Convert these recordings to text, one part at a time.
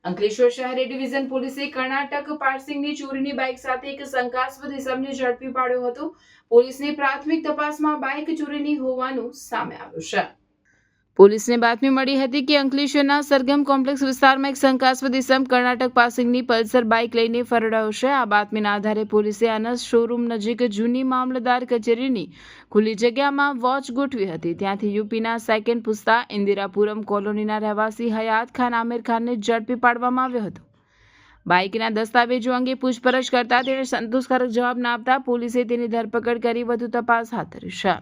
અંકલેશ્વર શહેર ડિવિઝન પોલીસે કર્ણાટક પાર્સિંગની ચોરીની બાઇક સાથે એક શંકાસ્પદ ઇસમને ઝડપી પાડ્યો હતો. પોલીસની પ્રાથમિક તપાસમાં બાઇક ચોરીની હોવાનું સામે આવ્યું છે. પોલીસને બાતમી મળી હતી કે અંકલેશ્વરના સરગમ કોમ્પ્લેક્સ વિસ્તારમાં એક શંકાસ્પદ ઇસમ કર્ણાટક પાસિંગની પલ્સર બાઇક લઈને ફરડાયો છે. આ બાતમીના આધારે પોલીસે આનસ શોરૂમ નજીક જૂની મામલતદાર કચેરીની ખુલ્લી જગ્યામાં વોચ ગોઠવી હતી. ત્યાંથી યુપીના સેકન્ડ પુસ્તા ઇન્દિરાપુરમ કોલોનીના રહેવાસી હયાત ખાન આમિર ખાનને ઝડપી પાડવામાં આવ્યો હતો. બાઇકના દસ્તાવેજો અંગે પૂછપરછ કરતા તેણે સંતોષકારક જવાબ ના આપતા પોલીસે તેની ધરપકડ કરી વધુ તપાસ હાથ ધરી છે.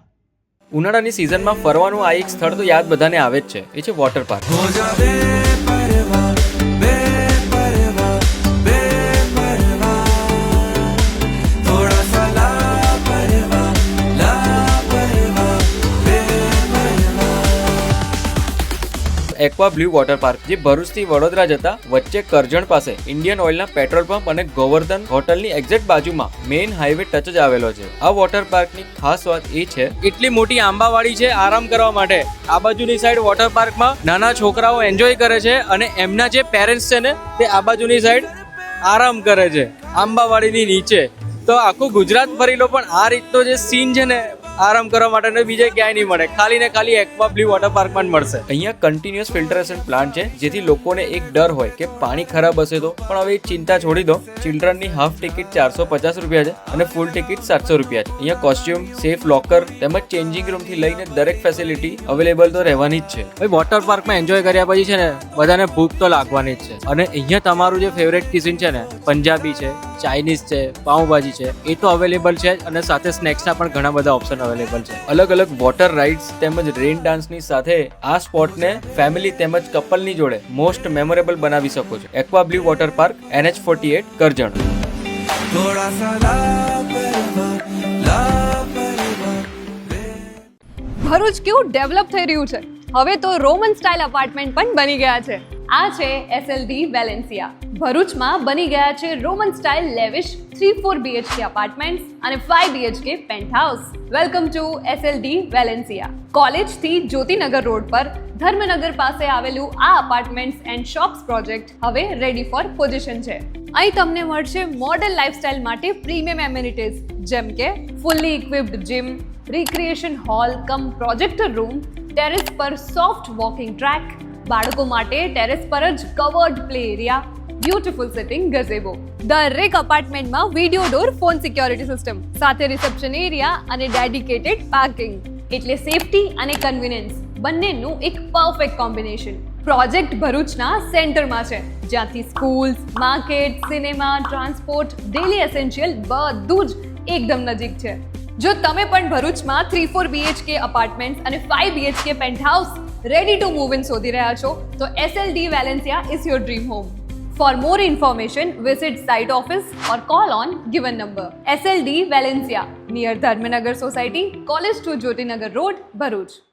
ઉનાળાની સિઝનમાં ફરવાનું આ એક સ્થળ તો યાદ બધાને આવે જ છે, એ છે water park. Aqua blue water park જે ભરૂચથી વડોદરા જતા વચ્ચે કરજણ પાસે ઇન્ડિયન ઓઇલના પેટ્રોલ પંપ અને ગોવર્ધન હોટલની એક્ઝેક્ટ બાજુમાં મેઇન હાઈવે ટચ જ આવેલો છે. આ વોટર પાર્કની ખાસ વાત એ છે એટલી મોટી આંબાવાડી છે આરામ કરવા માટે. આ બાજુની સાઈડ વોટર પાર્કમાં નાના છોકરાઓ એન્જોય કરે છે અને એમના જે પેરેન્ટ્સ છે ને તે આ બાજુની સાઈડ આરામ કરે છે આંબાવાડીની નીચે. તો આખું ગુજરાત ફરી લો પણ આ રીતનો જે સીન છે ને આરામ કરવા માટે બીજે ક્યાંય નહીં મળે, ખાલી ને ખાલી એક્વા બ્લુ વોટર પાર્કમાં જ મળશે. અહીંયા કન્ટિન્યુઅસ ફિલ્ટરેશન પ્લાન્ટ છે જેથી લોકોને એક ડર હોય કે પાણી ખરાબ હશે તો, પણ હવે ચિંતા છોડી દો. ચિલ્ડ્રનની હાફ ટિકિટ 450 રૂપિયા છે અને ફૂલ ટિકિટ 700 રૂપિયા છે. અહીંયા કોસ્ટ્યુમ, સેફ લોકર તેમજ ચેન્જિંગ રૂમ થી લઈને દરેક ફેસિલિટી અવેલેબલ તો રહેવાની જ છે. ભાઈ વોટર પાર્કમાં એન્જોય કર્યા પછી છે ને બધાને ભૂખ તો લાગવાની જ છે. અને અહીંયા તમારું જે ફેવરેટ કિચન છે ને, પંજાબી છે, ચાઇનીઝ છે, પાઉંભાજી છે, એ તો અવેલેબલ છે અને સાથે સ્નેક્સના પણ ઘણા બધા ઓપ્શન અવેલેબલ છે. અલગ અલગ વોટર રાઇડ્સ તેમજ રેન ડાન્સની સાથે આ સ્પોટને ફેમિલી તેમજ કપલની જોડે મોસ્ટ મેમોરેબલ બનાવી શકો છો. Aqua blue water park, NH48 Karjan. Bharuch કેવું ડેવલપ થઈ રહ્યું છે. હવે તો રોમન સ્ટાઇલ અપાર્ટમેન્ટ પણ બની ગયા છે. આ છે SLD વેલેન્સિયા. ભરૂચમાં બની ગયા છે Roman style lavish 3-4 BHK apartments અને 5 BHK penthouse. Welcome to SLD Valencia. કોલેજથી જ્યોતિનગર રોડ પર ધર્મનગર પાસે આવેલું આ અપાર્ટમેન્ટ્સ એન્ડ શોપ્સ પ્રોજેક્ટ હવે રેડી ફોર પોઝિશન છે. અહીં તમને મળશે મોડર્ન લાઇફસ્ટાઇલ માટે પ્રીમિયમ એમિનિટીઝ જેમ કે fully equipped gym, recreation hall cum projector room, terrace પર સોફ્ટ વોકિંગ ટ્રેક, બાળકો માટે ટેરેસ પર જ covered play area, beautiful sitting gazebo. દરેક અપાર્ટમેન્ટમાં video door phone security system સાથે રિસેપ્શન એરિયા અને ડેડિકેટેડ પાર્કિંગ. એટલે સેફટી અને કન્વીનિયન્સ બંનેનું એક પરફેક્ટ કોમ્બિનેશન. પ્રોજેક્ટ ભરૂચના સેન્ટરમાં છે જ્યાંથી schools, market, cinema, transport, daily essential બધું જ એકદમ નજીક છે. જો તમે પણ ભરૂચમાં 3-4 BHK અપાર્ટમેન્ટ્સ અને 5 BHK penthouse ready to move in શોધી રહ્યા છો તો SLD Valencia is your dream home. For more information, visit site office or call on given number. SLD Valencia, near Dharmanagar Society, College to Jyotinagar Road, Bharuch.